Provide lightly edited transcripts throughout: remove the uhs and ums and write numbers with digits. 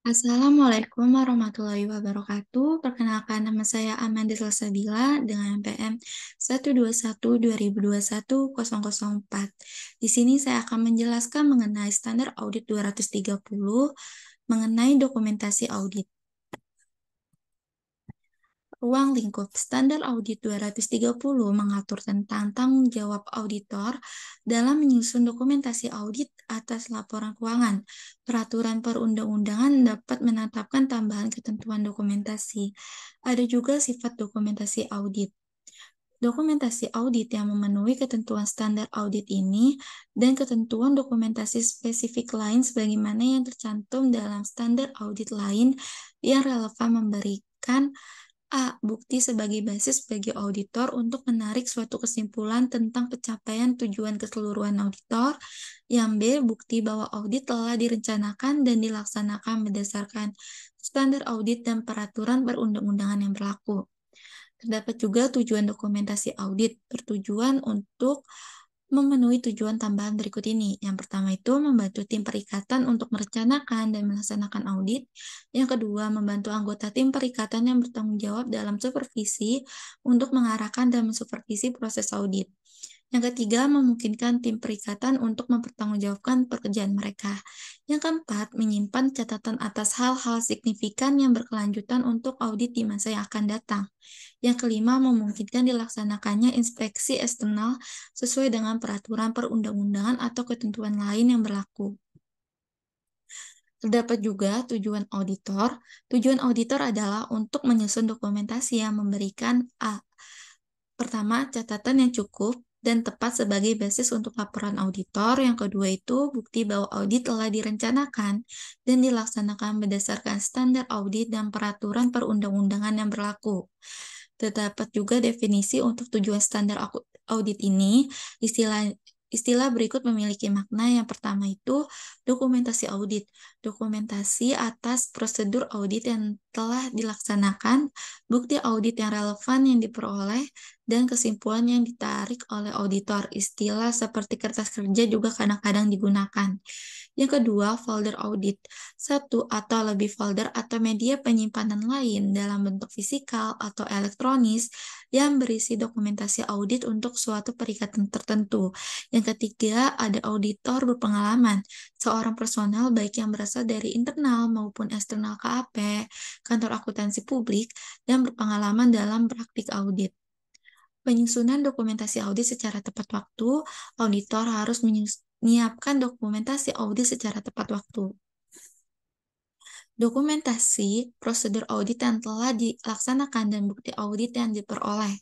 Assalamualaikum warahmatullahi wabarakatuh. Perkenalkan, nama saya Amanda Salsabila dengan NPM 121-2021-004. Di sini saya akan menjelaskan mengenai standar audit 230 mengenai dokumentasi audit. Ruang lingkup standar audit 230 mengatur tentang tanggung jawab auditor dalam menyusun dokumentasi audit atas laporan keuangan. Peraturan perundang-undangan dapat menetapkan tambahan ketentuan dokumentasi. Ada juga sifat dokumentasi audit. Dokumentasi audit yang memenuhi ketentuan standar audit ini dan ketentuan dokumentasi spesifik lain sebagaimana yang tercantum dalam standar audit lain yang relevan memberikan bukti sebagai basis bagi auditor untuk menarik suatu kesimpulan tentang pencapaian tujuan keseluruhan auditor. Yang B, bukti bahwa audit telah direncanakan dan dilaksanakan berdasarkan standar audit dan peraturan perundang-undangan yang berlaku. Terdapat juga tujuan dokumentasi audit, bertujuan untuk memenuhi tujuan tambahan berikut ini. Yang pertama itu membantu tim perikatan untuk merencanakan dan melaksanakan audit. Yang kedua, membantu anggota tim perikatan yang bertanggung jawab dalam supervisi untuk mengarahkan dan mensupervisi proses audit. Yang ketiga, memungkinkan tim perikatan untuk mempertanggungjawabkan pekerjaan mereka. Yang keempat, menyimpan catatan atas hal-hal signifikan yang berkelanjutan untuk audit di masa yang akan datang. Yang kelima, memungkinkan dilaksanakannya inspeksi eksternal sesuai dengan peraturan perundang-undangan atau ketentuan lain yang berlaku. Terdapat juga tujuan auditor. Tujuan auditor adalah untuk menyusun dokumentasi yang memberikan pertama, catatan yang cukup dan tepat sebagai basis untuk laporan auditor. Yang kedua itu bukti bahwa audit telah direncanakan dan dilaksanakan berdasarkan standar audit dan peraturan perundang-undangan yang berlaku. Terdapat juga definisi untuk tujuan standar audit ini. Istilah berikut memiliki makna. Yang pertama itu dokumentasi audit. Dokumentasi atas prosedur audit yang telah dilaksanakan, bukti audit yang relevan yang diperoleh, dan kesimpulan yang ditarik oleh auditor. Istilah seperti kertas kerja juga kadang-kadang digunakan. Yang kedua, folder audit. Satu atau lebih folder atau media penyimpanan lain dalam bentuk fisikal atau elektronis yang berisi dokumentasi audit untuk suatu perikatan tertentu. Yang ketiga, ada auditor berpengalaman. Seorang personal baik yang berasal dari internal maupun eksternal KAP, kantor akuntansi publik, dan berpengalaman dalam praktik audit. Penyusunan dokumentasi audit secara tepat waktu, auditor harus menyiapkan dokumentasi audit secara tepat waktu. Dokumentasi prosedur audit yang telah dilaksanakan dan bukti audit yang diperoleh.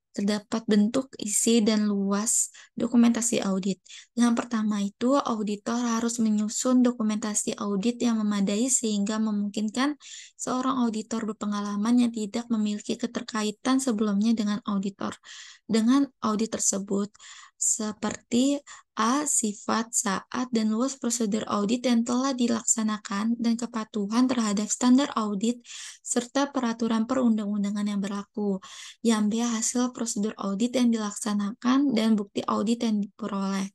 Terdapat bentuk, isi, dan luas dokumentasi audit. Yang pertama itu, auditor harus menyusun dokumentasi audit yang memadai sehingga memungkinkan seorang auditor berpengalaman yang tidak memiliki keterkaitan sebelumnya dengan audit tersebut, seperti sifat, saat, dan luas prosedur audit yang telah dilaksanakan dan kepatuhan terhadap standar audit serta peraturan perundang-undangan yang berlaku. Yang B, hasil prosedur audit yang dilaksanakan dan bukti audit yang diperoleh.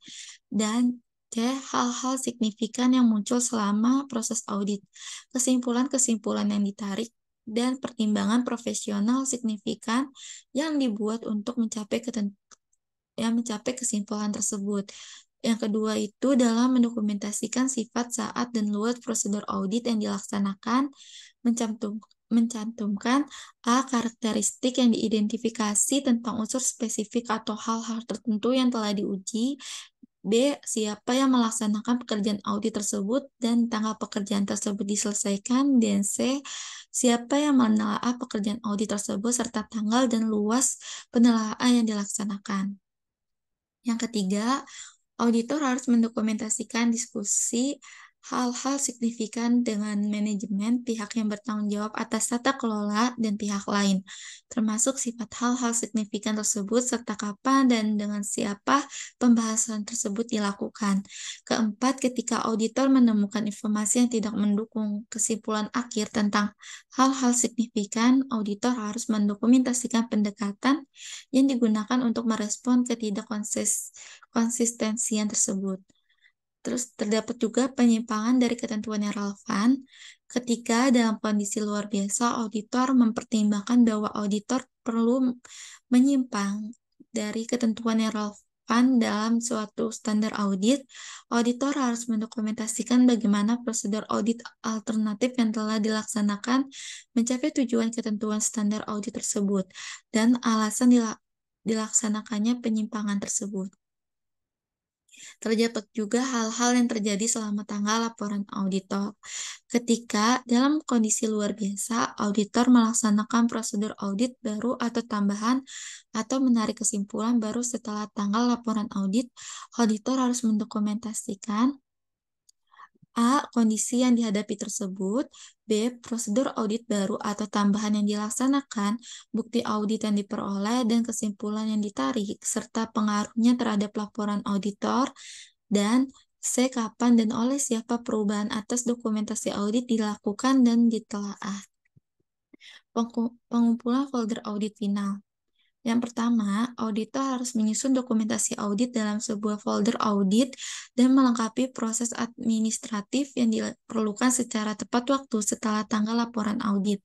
Dan C, hal-hal signifikan yang muncul selama proses audit. Kesimpulan-kesimpulan yang ditarik dan pertimbangan profesional signifikan yang dibuat untuk mencapai kesimpulan tersebut. Yang kedua itu dalam mendokumentasikan sifat, saat, dan luas prosedur audit yang dilaksanakan, mencantumkan karakteristik yang diidentifikasi tentang unsur spesifik atau hal-hal tertentu yang telah diuji. B, siapa yang melaksanakan pekerjaan audit tersebut dan tanggal pekerjaan tersebut diselesaikan. Dan C, siapa yang menelaah pekerjaan audit tersebut serta tanggal dan luas penelaahan yang dilaksanakan. Yang ketiga, auditor harus mendokumentasikan diskusi hal-hal signifikan dengan manajemen, pihak yang bertanggung jawab atas tata kelola, dan pihak lain, termasuk sifat hal-hal signifikan tersebut serta kapan dan dengan siapa pembahasan tersebut dilakukan. Keempat, ketika auditor menemukan informasi yang tidak mendukung kesimpulan akhir tentang hal-hal signifikan, auditor harus mendokumentasikan pendekatan yang digunakan untuk merespon ketidakkonsistensian tersebut. Terus terdapat juga penyimpangan dari ketentuan yang relevan ketika dalam kondisi luar biasa auditor mempertimbangkan bahwa auditor perlu menyimpang dari ketentuan yang relevan dalam suatu standar audit. Auditor harus mendokumentasikan bagaimana prosedur audit alternatif yang telah dilaksanakan mencapai tujuan ketentuan standar audit tersebut dan alasan dilaksanakannya penyimpangan tersebut. Terdapat juga hal-hal yang terjadi selama tanggal laporan auditor. Ketika dalam kondisi luar biasa, auditor melaksanakan prosedur audit baru atau tambahan atau menarik kesimpulan baru setelah tanggal laporan audit, auditor harus mendokumentasikan A. Kondisi yang dihadapi tersebut. B. Prosedur audit baru atau tambahan yang dilaksanakan, bukti audit yang diperoleh, dan kesimpulan yang ditarik, serta pengaruhnya terhadap laporan auditor. Dan C. Kapan dan oleh siapa perubahan atas dokumentasi audit dilakukan dan ditelaah. Pengumpulan folder audit final. Yang pertama, auditor harus menyusun dokumentasi audit dalam sebuah folder audit dan melengkapi proses administratif yang diperlukan secara tepat waktu setelah tanggal laporan audit.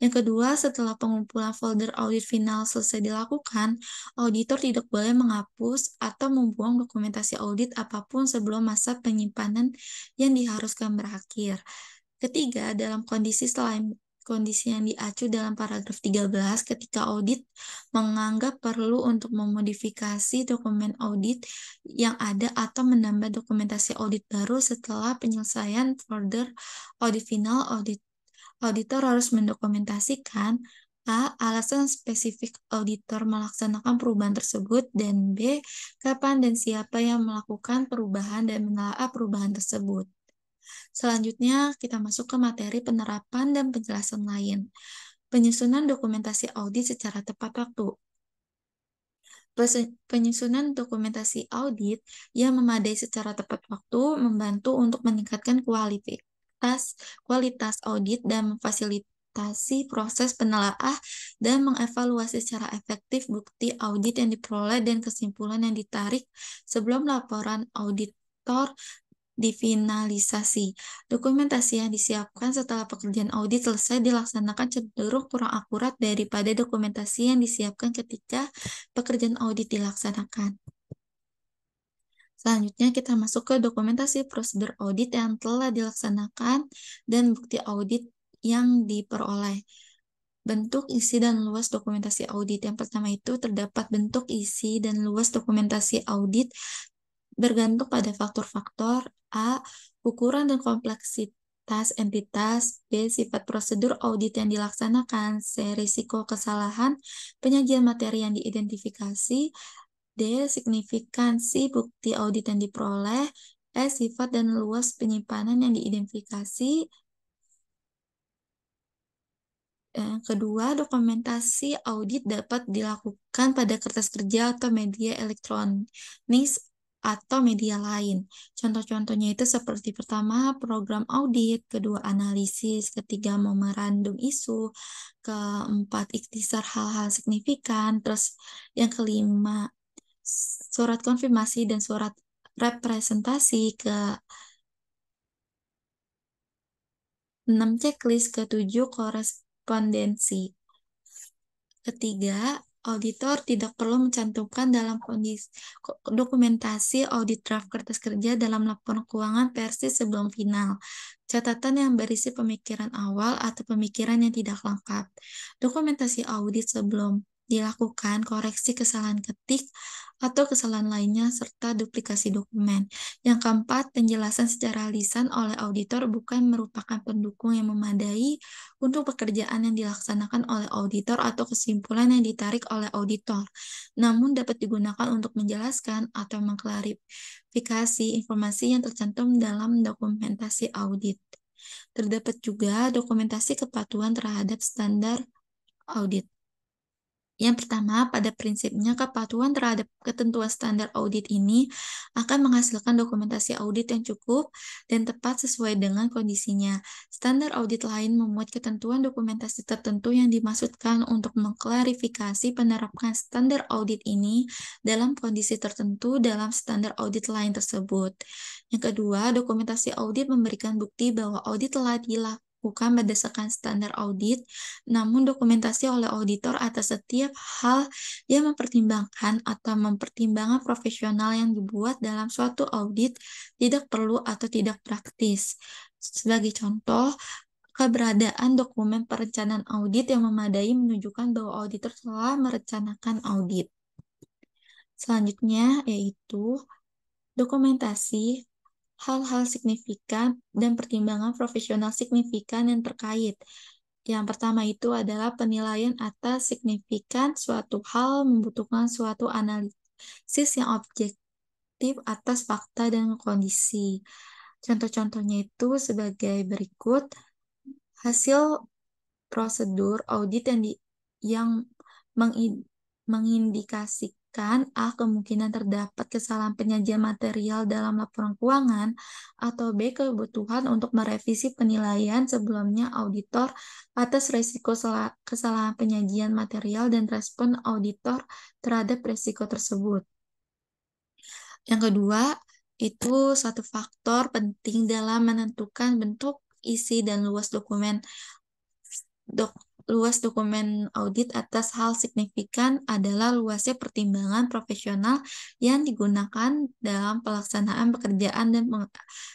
Yang kedua, setelah pengumpulan folder audit final selesai dilakukan, auditor tidak boleh menghapus atau membuang dokumentasi audit apapun sebelum masa penyimpanan yang diharuskan berakhir. Ketiga, dalam kondisi yang diacu dalam paragraf 13, ketika audit menganggap perlu untuk memodifikasi dokumen audit yang ada atau menambah dokumentasi audit baru setelah penyelesaian folder audit final, auditor harus mendokumentasikan A. Alasan spesifik auditor melaksanakan perubahan tersebut, dan B. Kapan dan siapa yang melakukan perubahan dan menelaah perubahan tersebut. Selanjutnya, kita masuk ke materi penerapan dan penjelasan lain. Penyusunan dokumentasi audit secara tepat waktu. Penyusunan dokumentasi audit yang memadai secara tepat waktu membantu untuk meningkatkan kualitas audit dan memfasilitasi proses penelaah dan mengevaluasi secara efektif bukti audit yang diperoleh dan kesimpulan yang ditarik sebelum laporan auditor difinalisasi. Dokumentasi yang disiapkan setelah pekerjaan audit selesai dilaksanakan cenderung kurang akurat daripada dokumentasi yang disiapkan ketika pekerjaan audit dilaksanakan. Selanjutnya kita masuk ke dokumentasi prosedur audit yang telah dilaksanakan dan bukti audit yang diperoleh. Bentuk, isi, dan luas dokumentasi audit. Yang pertama itu terdapat bentuk, isi, dan luas dokumentasi audit bergantung pada faktor-faktor A. Ukuran dan kompleksitas entitas. B. Sifat prosedur audit yang dilaksanakan. C. Risiko kesalahan penyajian materi yang diidentifikasi. D. Signifikansi bukti audit yang diperoleh. E. Sifat dan luas penyimpanan yang diidentifikasi. Kedua, dokumentasi audit dapat dilakukan pada kertas kerja atau media elektronik atau media lain. Contoh-contohnya itu seperti pertama, program audit, kedua, analisis, ketiga, memorandum isu, keempat, ikhtisar hal-hal signifikan, terus yang kelima, surat konfirmasi dan surat representasi, ke 6, checklist, ke-7, korespondensi. Ketiga, auditor tidak perlu mencantumkan dalam dokumentasi audit draft kertas kerja dalam laporan keuangan versi sebelum final. Catatan yang berisi pemikiran awal atau pemikiran yang tidak lengkap. Dokumentasi audit sebelum dilakukan, koreksi kesalahan ketik atau kesalahan lainnya, serta duplikasi dokumen. Yang keempat, penjelasan secara lisan oleh auditor bukan merupakan pendukung yang memadai untuk pekerjaan yang dilaksanakan oleh auditor atau kesimpulan yang ditarik oleh auditor, namun dapat digunakan untuk menjelaskan atau mengklarifikasi informasi yang tercantum dalam dokumentasi audit. Terdapat juga dokumentasi kepatuhan terhadap standar audit. Yang pertama, pada prinsipnya kepatuhan terhadap ketentuan standar audit ini akan menghasilkan dokumentasi audit yang cukup dan tepat sesuai dengan kondisinya. Standar audit lain memuat ketentuan dokumentasi tertentu yang dimaksudkan untuk mengklarifikasi penerapan standar audit ini dalam kondisi tertentu dalam standar audit lain tersebut. Yang kedua, dokumentasi audit memberikan bukti bahwa audit telah dilakukan berdasarkan standar audit, namun dokumentasi oleh auditor atas setiap hal yang mempertimbangkan atau mempertimbangkan profesional yang dibuat dalam suatu audit tidak perlu atau tidak praktis. Sebagai contoh, keberadaan dokumen perencanaan audit yang memadai menunjukkan bahwa auditor telah merencanakan audit. Selanjutnya yaitu dokumentasi hal-hal signifikan dan pertimbangan profesional signifikan yang terkait. Yang pertama itu adalah penilaian atas signifikan suatu hal membutuhkan suatu analisis yang objektif atas fakta dan kondisi. Contoh-contohnya itu sebagai berikut: hasil prosedur audit yang mengindikasikan kemungkinan terdapat kesalahan penyajian material dalam laporan keuangan, atau B, kebutuhan untuk merevisi penilaian sebelumnya auditor atas risiko kesalahan penyajian material dan respon auditor terhadap risiko tersebut. Yang kedua, itu satu faktor penting dalam menentukan bentuk, isi, dan luas dokumen audit atas hal signifikan adalah luasnya pertimbangan profesional yang digunakan dalam pelaksanaan pekerjaan dan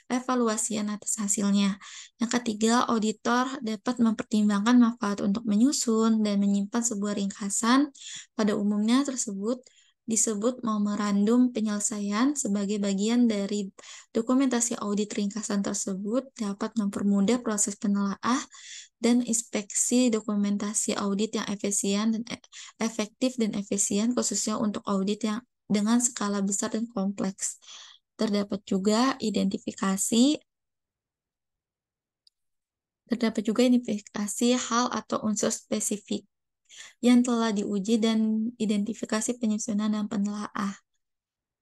evaluasian atas hasilnya. Yang ketiga, auditor dapat mempertimbangkan manfaat untuk menyusun dan menyimpan sebuah ringkasan. Pada umumnya tersebut disebut memorandum penyelesaian. Sebagai bagian dari dokumentasi audit, ringkasan tersebut dapat mempermudah proses penelaah dan inspeksi dokumentasi audit yang efektif dan efisien, khususnya untuk audit yang dengan skala besar dan kompleks. Terdapat juga identifikasi hal atau unsur spesifik yang telah diuji dan identifikasi penyusunan dan penelaah.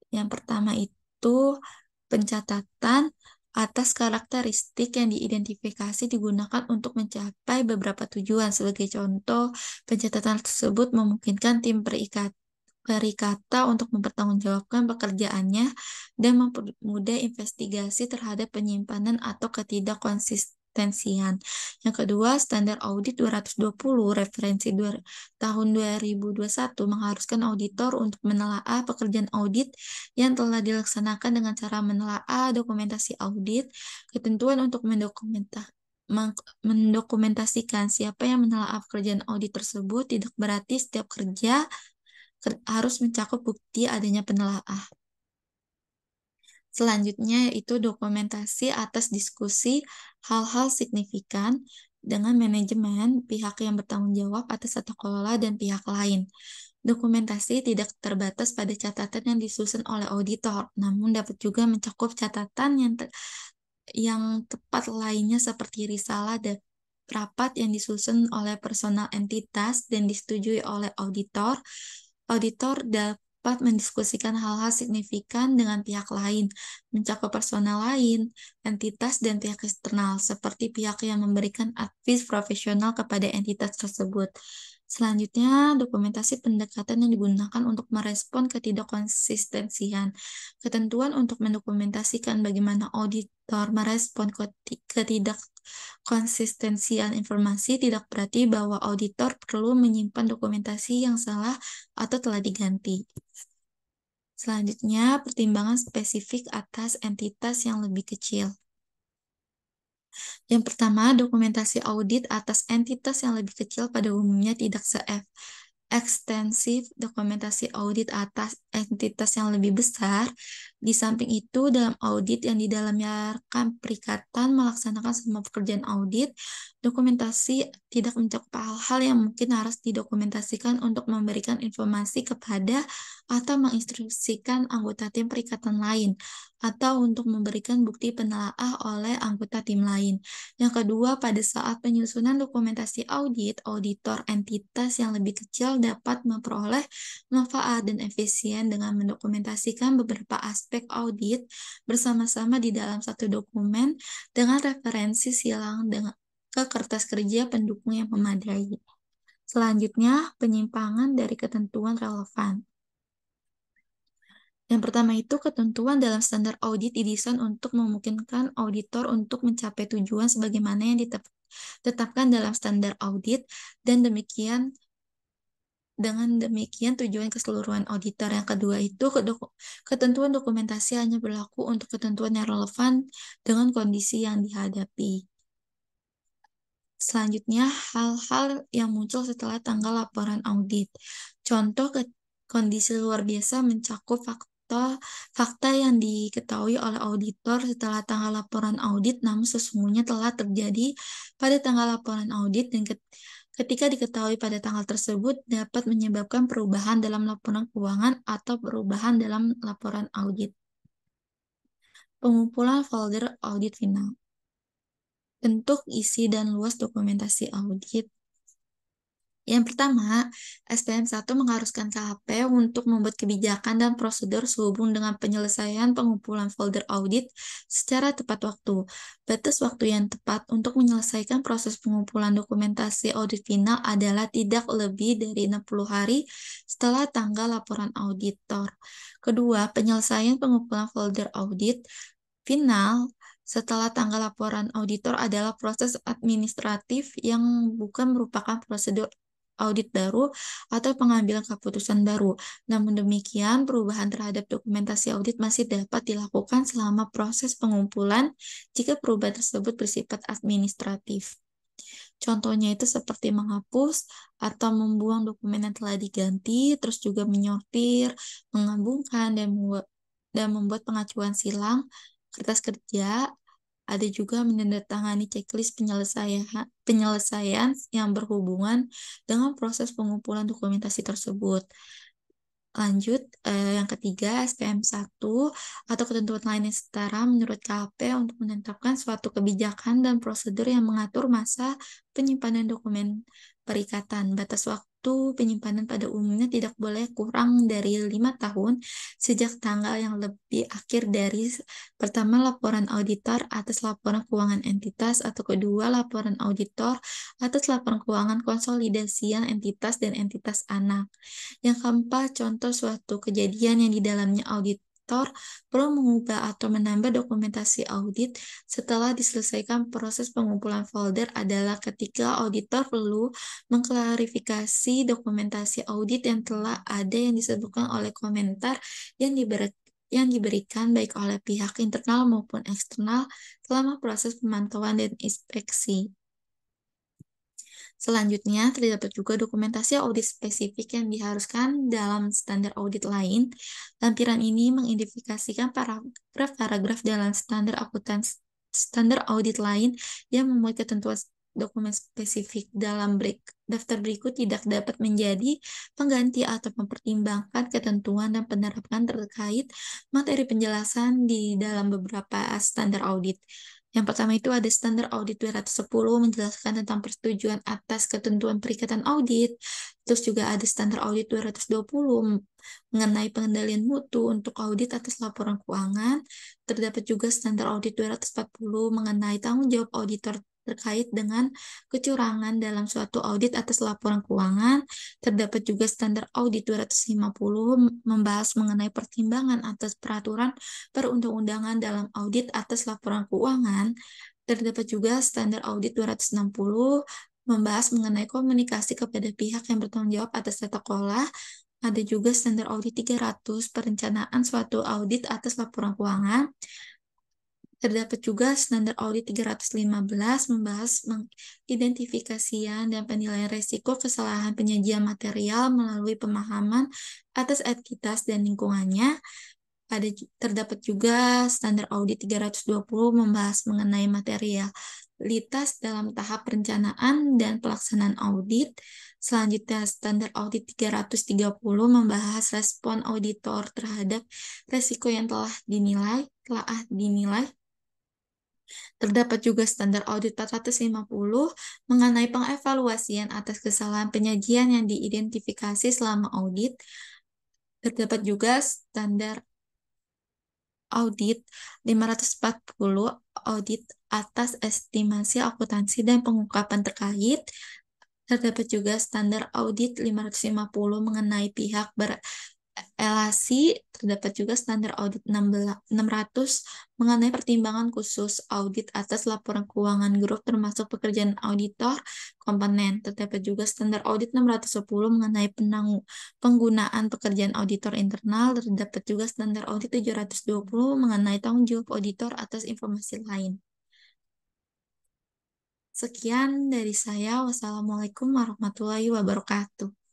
Yang pertama itu pencatatan atas karakteristik yang diidentifikasi digunakan untuk mencapai beberapa tujuan. Sebagai contoh, pencatatan tersebut memungkinkan tim perikata untuk mempertanggungjawabkan pekerjaannya dan mempermudah investigasi terhadap penyimpanan atau ketidakkonsistensian. Yang kedua, standar audit 220 referensi tahun 2021 mengharuskan auditor untuk menelaah pekerjaan audit yang telah dilaksanakan dengan cara menelaah dokumentasi audit. Ketentuan untuk mendokumentasikan siapa yang menelaah pekerjaan audit tersebut tidak berarti setiap kerja harus mencakup bukti adanya penelaah. Selanjutnya yaitu dokumentasi atas diskusi hal-hal signifikan dengan manajemen, pihak yang bertanggung jawab atas tata kelola, dan pihak lain. Dokumentasi tidak terbatas pada catatan yang disusun oleh auditor, namun dapat juga mencakup catatan yang tepat lainnya seperti risalah dan rapat yang disusun oleh personal entitas dan disetujui oleh auditor. Auditor dapat mendiskusikan hal-hal signifikan dengan pihak lain, mencakup personal lain, entitas, dan pihak eksternal, seperti pihak yang memberikan advies profesional kepada entitas tersebut. Selanjutnya, dokumentasi pendekatan yang digunakan untuk merespon ketidakkonsistensian. Ketentuan untuk mendokumentasikan bagaimana auditor merespon ketidakkonsistensian informasi tidak berarti bahwa auditor perlu menyimpan dokumentasi yang salah atau telah diganti. Selanjutnya, pertimbangan spesifik atas entitas yang lebih kecil. Yang pertama, dokumentasi audit atas entitas yang lebih kecil pada umumnya tidak ekstensif dokumentasi audit atas entitas yang lebih besar, Di samping itu, dalam audit yang di dalamnya rekan perikatan melaksanakan semua pekerjaan audit, dokumentasi tidak mencakup hal-hal yang mungkin harus didokumentasikan untuk memberikan informasi kepada atau menginstruksikan anggota tim perikatan lain, atau untuk memberikan bukti penelaah oleh anggota tim lain. Yang kedua, pada saat penyusunan dokumentasi audit, auditor entitas yang lebih kecil dapat memperoleh manfaat dan efisien dengan mendokumentasikan beberapa aspek audit bersama-sama di dalam satu dokumen dengan referensi silang ke kertas kerja pendukung yang memadai. Selanjutnya, penyimpangan dari ketentuan relevan. Yang pertama itu ketentuan dalam standar audit didesain untuk memungkinkan auditor untuk mencapai tujuan sebagaimana yang ditetapkan dalam standar audit dan dengan demikian tujuan keseluruhan auditor. Yang kedua itu ketentuan dokumentasi hanya berlaku untuk ketentuan yang relevan dengan kondisi yang dihadapi. Selanjutnya, hal-hal yang muncul setelah tanggal laporan audit. Contoh kondisi luar biasa mencakup fakta yang diketahui oleh auditor setelah tanggal laporan audit, namun sesungguhnya telah terjadi pada tanggal laporan audit dan ketika diketahui pada tanggal tersebut dapat menyebabkan perubahan dalam laporan keuangan atau perubahan dalam laporan audit. Pengumpulan folder audit final. Bentuk, isi, dan luas dokumentasi audit. Yang pertama, SPM1 mengharuskan KHP untuk membuat kebijakan dan prosedur sehubung dengan penyelesaian pengumpulan folder audit secara tepat waktu. Batas waktu yang tepat untuk menyelesaikan proses pengumpulan dokumentasi audit final adalah tidak lebih dari 60 hari setelah tanggal laporan auditor. Kedua, penyelesaian pengumpulan folder audit final setelah tanggal laporan auditor adalah proses administratif yang bukan merupakan prosedur audit baru atau pengambilan keputusan baru. Namun demikian, perubahan terhadap dokumentasi audit masih dapat dilakukan selama proses pengumpulan jika perubahan tersebut bersifat administratif. Contohnya itu seperti menghapus atau membuang dokumen yang telah diganti, terus juga menyortir, menggabungkan, dan membuat pengacuan silang, kertas kerja. Ada juga menandatangani checklist penyelesaian yang berhubungan dengan proses pengumpulan dokumentasi tersebut. Lanjut, yang ketiga, SPM1 atau ketentuan lain yang setara menurut KHP untuk menetapkan suatu kebijakan dan prosedur yang mengatur masa penyimpanan dokumen perikatan. Batas waktu penyimpanan pada umumnya tidak boleh kurang dari 5 tahun sejak tanggal yang lebih akhir dari pertama laporan auditor atas laporan keuangan entitas atau kedua laporan auditor atas laporan keuangan konsolidasian entitas dan entitas anak. Yang keempat, contoh suatu kejadian yang di dalamnya auditor perlu mengubah atau menambah dokumentasi audit setelah diselesaikan proses pengumpulan folder adalah ketika auditor perlu mengklarifikasi dokumentasi audit yang telah ada yang disebutkan oleh komentar yang diberikan baik oleh pihak internal maupun eksternal selama proses pemantauan dan inspeksi. Selanjutnya, terdapat juga dokumentasi audit spesifik yang diharuskan dalam standar audit lain. Lampiran ini mengidentifikasikan paragraf-paragraf dalam standar audit lain yang memuat ketentuan dokumen spesifik. Dalam daftar berikut tidak dapat menjadi pengganti atau mempertimbangkan ketentuan dan penerapan terkait materi penjelasan di dalam beberapa standar audit. Yang pertama itu ada standar audit 210 menjelaskan tentang persetujuan atas ketentuan perikatan audit. Terus juga ada standar audit 220 mengenai pengendalian mutu untuk audit atas laporan keuangan. Terdapat juga standar audit 240 mengenai tanggung jawab auditor terkait dengan kecurangan dalam suatu audit atas laporan keuangan. Terdapat juga standar audit 250 membahas mengenai pertimbangan atas peraturan perundang-undangan dalam audit atas laporan keuangan. Terdapat juga standar audit 260 membahas mengenai komunikasi kepada pihak yang bertanggung jawab atas tata kelola. Ada juga standar audit 300 perencanaan suatu audit atas laporan keuangan. Terdapat juga standar audit 315 membahas mengidentifikasian dan penilaian resiko kesalahan penyajian material melalui pemahaman atas etikitas dan lingkungannya. Terdapat juga standar audit 320 membahas mengenai materialitas dalam tahap perencanaan dan pelaksanaan audit. Selanjutnya, standar audit 330 membahas respon auditor terhadap resiko yang telah dinilai. Terdapat juga standar audit 450 mengenai pengevaluasian atas kesalahan penyajian yang diidentifikasi selama audit. Terdapat juga standar audit 540 audit atas estimasi akuntansi dan pengungkapan terkait. Terdapat juga standar audit 550 mengenai pihak berelasi. Terdapat juga standar audit 600 mengenai pertimbangan khusus audit atas laporan keuangan grup termasuk pekerjaan auditor komponen. Terdapat juga standar audit 610 mengenai penggunaan pekerjaan auditor internal. Terdapat juga standar audit 720 mengenai tanggung jawab auditor atas informasi lain. Sekian dari saya. Wassalamualaikum warahmatullahi wabarakatuh.